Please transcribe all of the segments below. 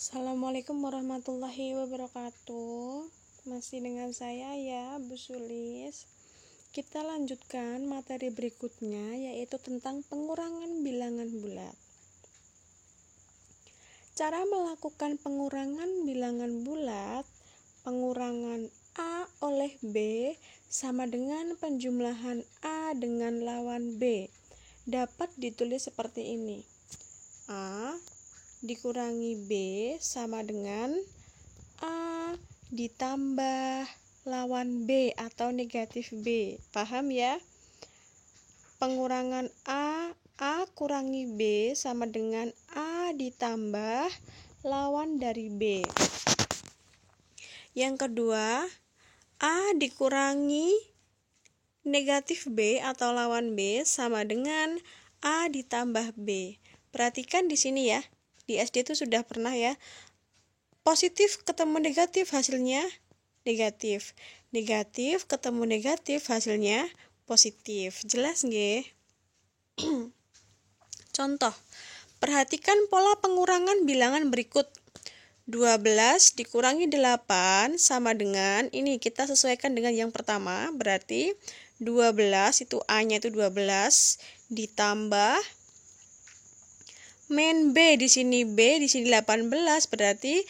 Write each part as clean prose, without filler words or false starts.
Assalamualaikum warahmatullahi wabarakatuh. Masih dengan saya ya, Bu Sulis. Kita lanjutkan materi berikutnya, yaitu tentang pengurangan bilangan bulat. Cara melakukan pengurangan bilangan bulat, pengurangan A oleh B sama dengan penjumlahan A dengan lawan B. Dapat ditulis seperti ini. A dikurangi B sama dengan A ditambah lawan B atau negatif B. Paham ya? Pengurangan A kurangi B sama dengan A ditambah lawan dari B. Yang kedua, A dikurangi negatif B atau lawan B sama dengan A ditambah B. Perhatikan di sini ya. Di SD itu sudah pernah ya. Positif ketemu negatif hasilnya negatif. Negatif ketemu negatif hasilnya positif. Jelas nggih? Contoh. Perhatikan pola pengurangan bilangan berikut. 12 dikurangi 8 sama dengan ini, kita sesuaikan dengan yang pertama, berarti 12 itu A-nya itu 12 ditambah min B di sini 18 berarti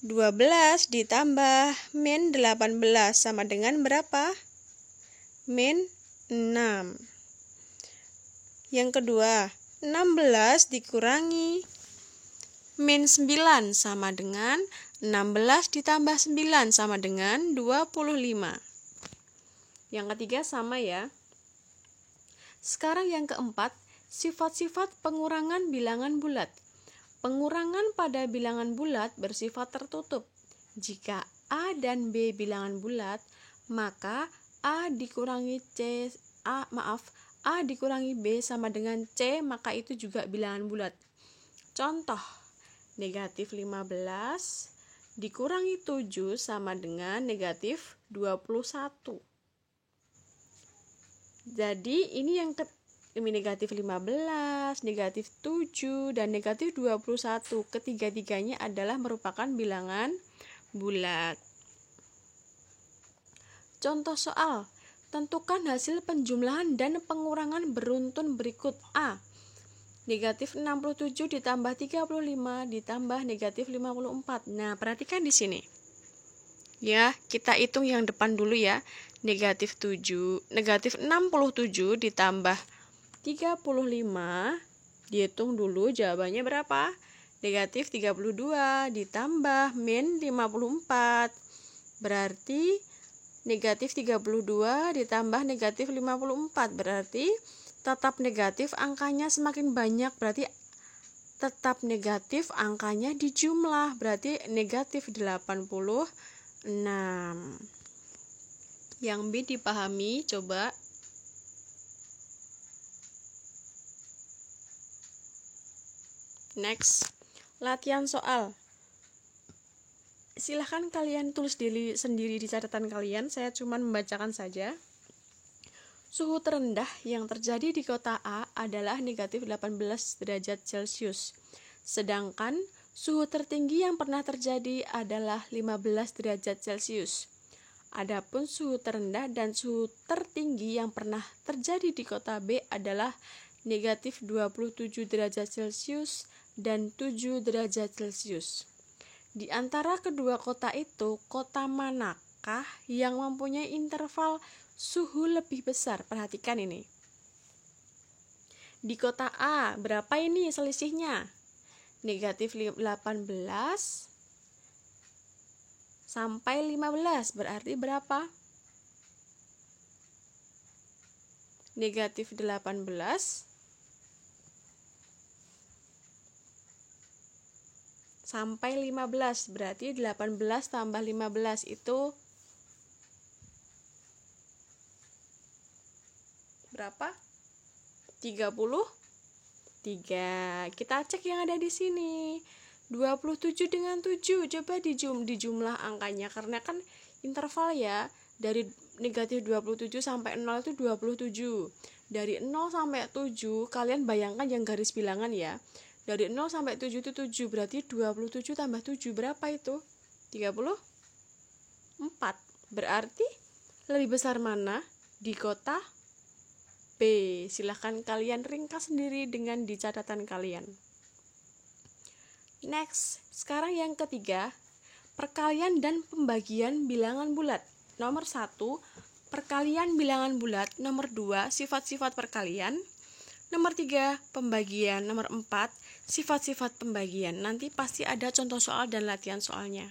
12 ditambah min 18 sama dengan berapa? Min 6. Yang kedua, 16 dikurangi min 9 sama dengan 16 ditambah 9 sama dengan 25. Yang ketiga sama ya. Sekarang yang keempat, sifat-sifat pengurangan bilangan bulat. Pengurangan pada bilangan bulat bersifat tertutup. Jika A dan B bilangan bulat, maka A dikurangi A dikurangi B sama dengan C, maka itu juga bilangan bulat. Contoh, negatif 15 dikurangi 7 sama dengan negatif 21. Jadi ini yang negatif 15, negatif 7, dan negatif 21. Ketiga-tiganya adalah merupakan bilangan bulat. Contoh soal, tentukan hasil penjumlahan dan pengurangan beruntun berikut. A. Negatif 67 ditambah 35 ditambah negatif 54. Nah, perhatikan di sini. Ya, kita hitung yang depan dulu ya. Negatif 67 ditambah 35, dihitung dulu jawabannya berapa? Negatif 32 ditambah min 54. Berarti negatif 32 ditambah negatif 54. Berarti tetap negatif, angkanya semakin banyak. Berarti tetap negatif, angkanya dijumlah. Berarti negatif 86. Yang B dipahami, coba. Next, latihan soal. Silahkan kalian tulis sendiri di catatan kalian, saya cuma membacakan saja. Suhu terendah yang terjadi di kota A adalah negatif 18 derajat Celcius. Sedangkan suhu tertinggi yang pernah terjadi adalah 15 derajat Celcius. Adapun suhu terendah dan suhu tertinggi yang pernah terjadi di kota B adalah negatif 27 derajat Celcius dan 7 derajat Celcius. Di antara kedua kota itu, kota manakah yang mempunyai interval suhu lebih besar? Perhatikan ini. Di kota A, berapa ini selisihnya? Negatif 18 sampai 15, berarti berapa? Negatif 18 sampai 15, berarti 18 tambah 15 itu berapa? 33. Kita cek yang ada di sini. 27 dengan 7. Coba dijumlah angkanya, karena kan interval ya. Dari negatif 27 sampai 0 itu 27. Dari 0 sampai 7, kalian bayangkan yang garis bilangan ya. Dari 0 sampai 7 itu 7, berarti 27 tambah 7 berapa itu? 34. Berarti lebih besar mana? Di kota B. Silahkan kalian ringkas sendiri dengan di catatan kalian. Next, sekarang yang ketiga, perkalian dan pembagian bilangan bulat. Nomor 1, perkalian bilangan bulat. Nomor 2, sifat-sifat perkalian. Nomor 3, pembagian. Nomor 4, sifat-sifat pembagian. Nanti pasti ada contoh soal dan latihan soalnya.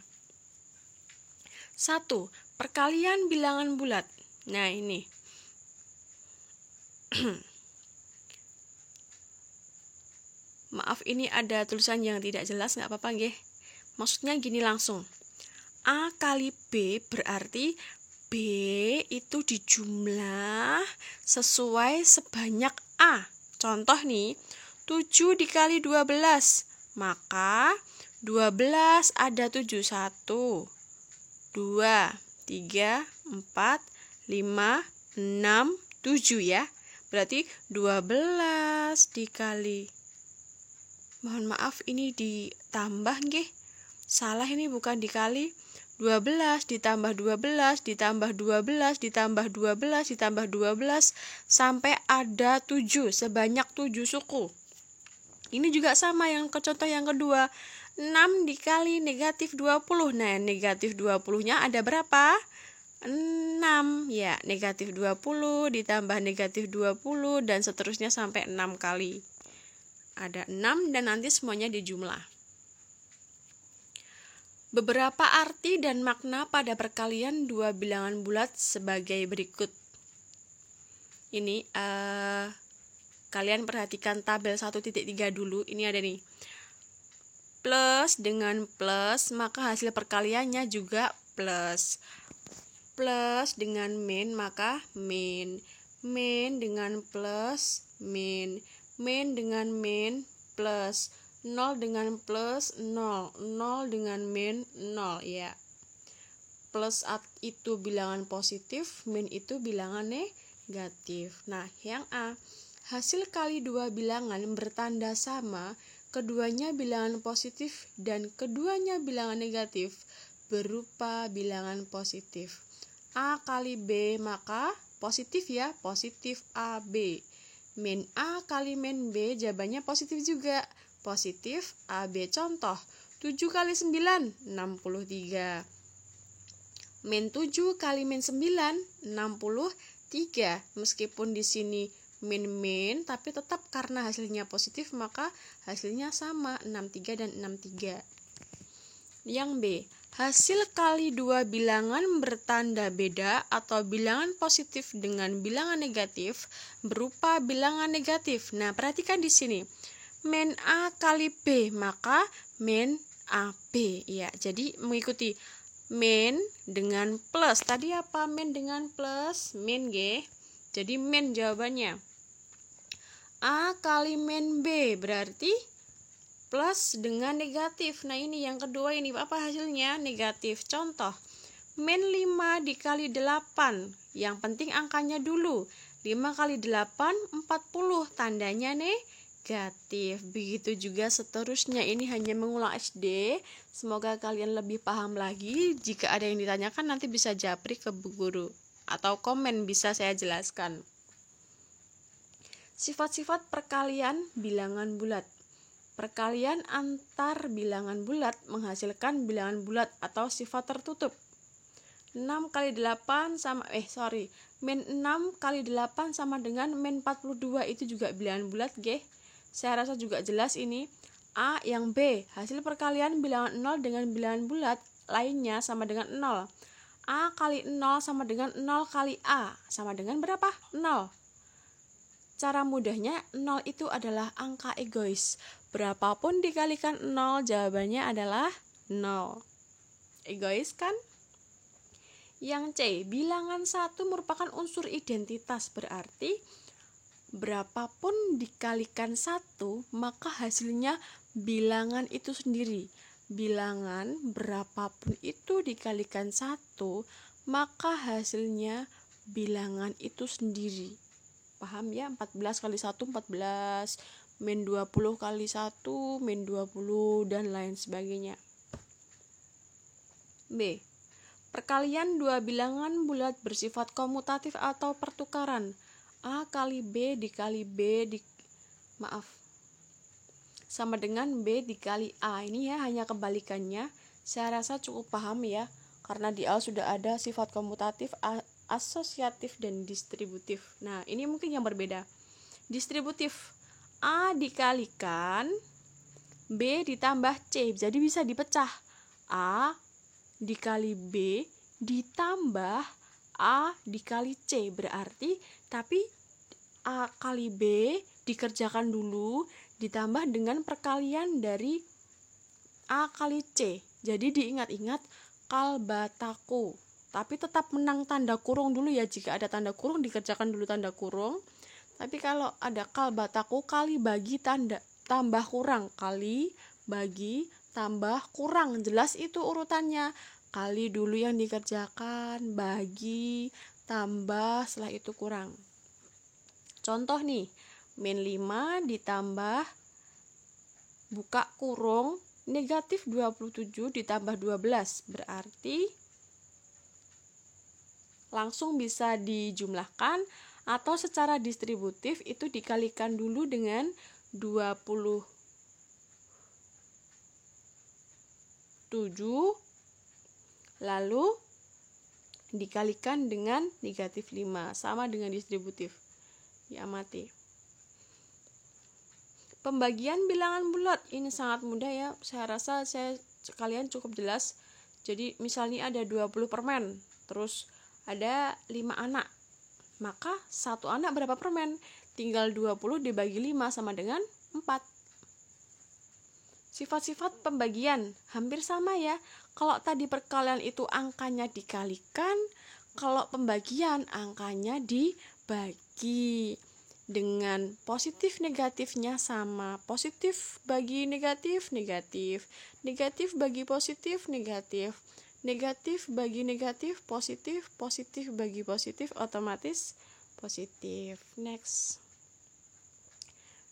1. Perkalian bilangan bulat. Nah, ini. Maaf, ini ada tulisan yang tidak jelas, nggak apa-apa nggih. Maksudnya gini langsung. A kali B berarti B itu dijumlah sesuai sebanyak A. Contoh nih, 7 dikali 12. Maka 12 ada 7. 1, 2, 3, 4, 5, 6, 7 ya. Berarti 12 dikali. Mohon maaf, ini ditambah nggih. Salah, ini bukan dikali. 12 ditambah 12 ditambah 12 ditambah 12 ditambah 12 sampai ada 7, sebanyak 7 suku. Ini juga sama yang ke contoh yang kedua. 6 dikali negatif 20. Nah, negatif 20-nya ada berapa? 6. Ya, negatif 20 ditambah negatif 20 dan seterusnya sampai 6 kali. Ada 6 dan nanti semuanya dijumlah. Beberapa arti dan makna pada perkalian dua bilangan bulat sebagai berikut. Ini kalian perhatikan tabel 1.3 dulu. Ini ada nih. Plus dengan plus, maka hasil perkaliannya juga plus. Plus dengan min, maka min. Min dengan plus, min. Min dengan min, plus. 0 dengan plus, 0. 0 dengan min, 0 ya. Plus itu bilangan positif, min itu bilangan negatif. Nah, yang A, hasil kali dua bilangan bertanda sama, keduanya bilangan positif dan keduanya bilangan negatif, berupa bilangan positif. A kali B, maka positif ya, positif AB. Min A kali min B, jawabannya positif juga, positif AB. Contoh, 7 kali 9, 63. Min 7 kali min 9, 63. Meskipun di sini min, tapi tetap karena hasilnya positif, maka hasilnya sama, 63 dan 63. Yang B, hasil kali dua bilangan bertanda beda atau bilangan positif dengan bilangan negatif berupa bilangan negatif. Nah, perhatikan di sini. Min A kali B, maka min AB ya. Jadi mengikuti min dengan plus. Tadi apa min dengan plus? Min G. Jadi min jawabannya. A kali min B berarti plus dengan negatif. Nah, ini yang kedua, ini apa hasilnya? Negatif. Contoh, min 5 dikali 8. Yang penting angkanya dulu. 5 kali 8, 40. Tandanya negatif. Begitu juga seterusnya. Ini hanya mengulang SD. Semoga kalian lebih paham lagi. Jika ada yang ditanyakan, nanti bisa japri ke Bu Guru atau komen, bisa saya jelaskan. Sifat-sifat perkalian bilangan bulat. Perkalian antar bilangan bulat menghasilkan bilangan bulat atau sifat tertutup. 6 kali 8 sama min 6 kali 8 sama dengan min 42, itu juga bilangan bulat, G. Saya rasa juga jelas ini. A yang B, hasil perkalian bilangan 0 dengan bilangan bulat lainnya sama dengan 0. A kali 0 sama dengan 0 kali A, sama dengan berapa? 0. Cara mudahnya, 0 itu adalah angka egois. Berapapun dikalikan 0, jawabannya adalah 0. Egois kan? Yang C, bilangan 1 merupakan unsur identitas, berarti berapapun dikalikan 1, maka hasilnya bilangan itu sendiri. Bilangan berapapun itu dikalikan 1, maka hasilnya bilangan itu sendiri. Paham ya? 14 kali 1, 14. min 20 kali 1, min 20, dan lain sebagainya. B. Perkalian dua bilangan bulat bersifat komutatif atau pertukaran. A kali B dikali sama dengan B dikali A. Ini ya hanya kebalikannya. Saya rasa cukup paham ya, karena di A sudah ada sifat komutatif, asosiatif, dan distributif. Nah, ini mungkin yang berbeda. Distributif, A dikalikan B ditambah C, jadi bisa dipecah. A dikali B ditambah A dikali C, berarti tapi A kali B dikerjakan dulu ditambah dengan perkalian dari A kali C. Jadi diingat-ingat kalbataku. Tapi tetap menang tanda kurung dulu ya. Jika ada tanda kurung dikerjakan dulu tanda kurung. Tapi kalau ada kalbataku, kali bagi tambah kurang. Kali bagi tambah kurang. Jelas itu urutannya. Kali dulu yang dikerjakan, bagi, tambah, setelah itu kurang. Contoh nih, min 5 ditambah buka kurung negatif 27 ditambah 12, berarti langsung bisa dijumlahkan atau secara distributif itu dikalikan dulu dengan 27 lalu dikalikan dengan negatif 5, sama dengan distributif. Diamati. Pembagian bilangan bulat ini sangat mudah ya. Saya rasa kalian cukup jelas. Jadi misalnya ada 20 permen, terus ada 5 anak. Maka satu anak berapa permen? Tinggal 20 dibagi 5 sama dengan 4. Sifat-sifat pembagian hampir sama ya. Kalau tadi perkalian itu angkanya dikalikan, kalau pembagian angkanya dibagi. Dengan positif negatifnya sama. Positif bagi negatif, negatif. Negatif bagi positif, negatif. Negatif bagi negatif, positif. Positif bagi positif, otomatis positif. Next.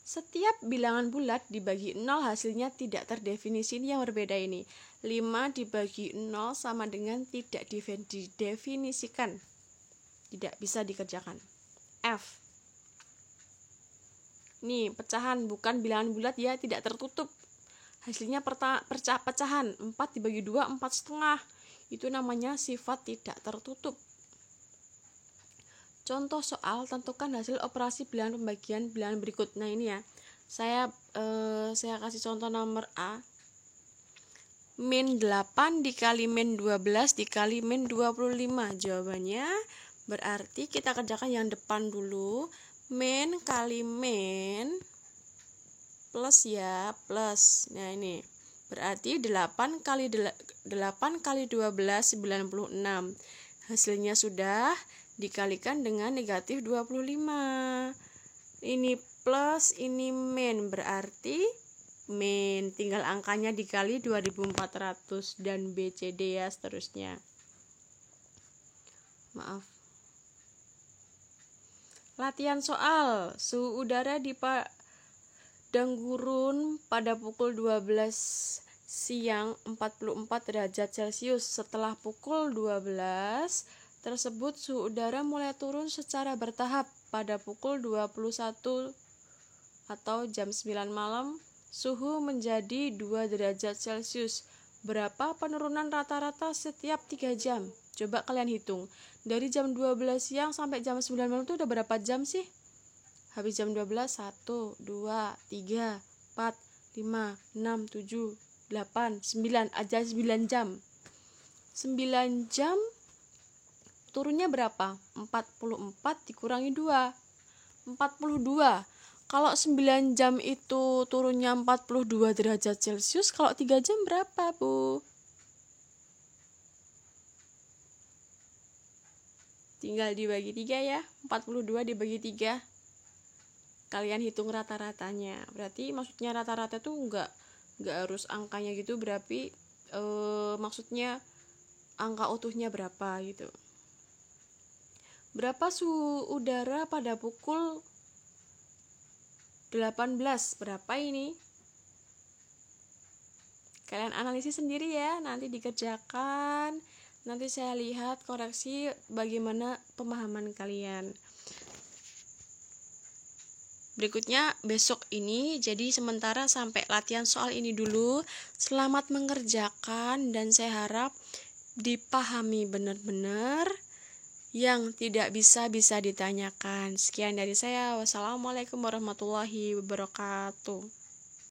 Setiap bilangan bulat dibagi 0 hasilnya tidak terdefinisi. Ini yang berbeda ini. 5 dibagi 0 sama dengan tidak didefinisikan. Tidak bisa dikerjakan. F. Nih, pecahan bukan bilangan bulat ya, tidak tertutup. Hasilnya pecahan. 4 dibagi 2, 4,5. Itu namanya sifat tidak tertutup. Contoh soal, tentukan hasil operasi bilangan pembagian bilangan berikut. Nah ini ya, saya kasih contoh nomor A. Min 8 dikali min 12 dikali min 25. Jawabannya berarti kita kerjakan yang depan dulu. Min kali min plus ya, plus. Nah ini berarti 8 kali 12 96. Hasilnya sudah dikalikan dengan negatif 25. Ini plus, ini min, berarti min. Tinggal angkanya dikali 2400 dan BCD ya seterusnya. Maaf. Latihan soal. Suhu udara di padang gurun pada pukul 12 siang 44 derajat Celcius. Setelah pukul 12 tersebut suhu udara mulai turun secara bertahap. Pada pukul 21 atau jam 9 malam suhu menjadi 2 derajat Celcius. Berapa penurunan rata-rata setiap 3 jam? Coba kalian hitung. Dari jam 12 siang sampai jam 9 malam itu udah berapa jam sih? Habis jam 12, 1, 2, 3, 4, 5, 6, 7, 8, 9. Aja 9 jam. 9 jam turunnya berapa? 44 dikurangi 2. 42. Kalau 9 jam itu turunnya 42 derajat Celcius, kalau 3 jam berapa, Bu? Tinggal dibagi 3 ya. 42 dibagi 3. Kalian hitung rata-ratanya. Berarti maksudnya rata-rata tuh enggak harus angkanya gitu, berarti maksudnya angka utuhnya berapa gitu. Berapa suhu udara pada pukul 18 berapa ini? Kalian analisis sendiri ya, nanti dikerjakan. Nanti saya lihat koreksi bagaimana pemahaman kalian. Berikutnya besok ini, jadi sementara sampai latihan soal ini dulu. Selamat mengerjakan dan saya harap dipahami benar-benar. Yang tidak bisa ditanyakan. Sekian dari saya. Wassalamualaikum warahmatullahi wabarakatuh.